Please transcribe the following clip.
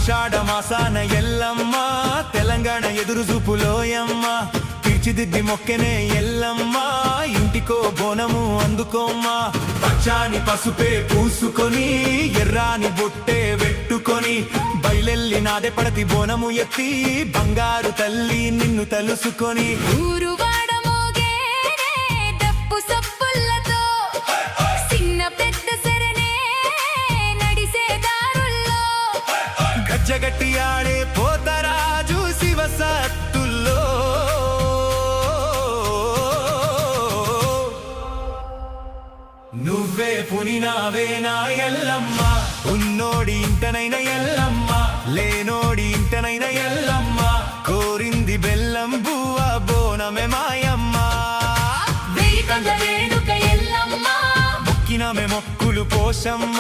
ఆషాఢ మాసాన ఎల్లమ్మ తెలంగాణ ఎదురు చూపులోయమ్మ తీర్చిదిద్ది మొక్కెనే ఎల్లమ్మ ఇంటికో బోనము అందుకోమ్మా పచ్చాని పసుపే పూసుకొని ఎర్రాని బొట్టే పెట్టుకొని బయలెల్లి నాదే పడతి బోనము ఎత్తి బంగారు తల్లి నిన్ను తలుసుకొని జగట్టి ఆడే పోతరాజు శివసత్తుల్లో నువ్వే పునినావే నా ఎల్లమ్మ ఉన్నోడి ఇంటనైన ఎల్లమ్మ లేనోడి ఇంటనైన ఎల్లమ్మ కోరింది బెల్లం బువ్వ బోనమే మాయమ్మ మొక్కినమే మొక్కులు పోషమ్మ